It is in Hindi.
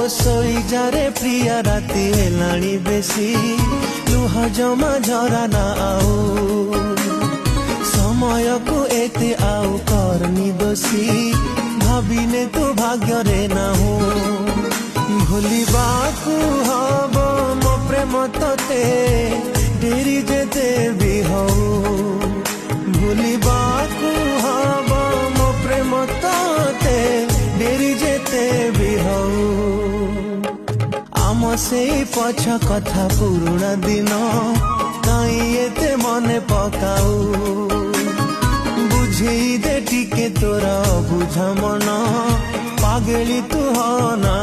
सोई जारे प्रिया राति हेलाणी बेसी लुह जमा झरा ना आउ समय को एते आउ करनी दोषी भाविने तू भाग्य रे ना हो भूलिबा को हब मो प्रेम तते डेरी जेते भी हो भूलिबा को हब मो प्रेम तते डेरी जेते भी हो आम से पछ कथा पुराना दिन कहीं एते मने पकाऊ बुझेई दे टिके तोरा बुझा मन पागली तू हो ना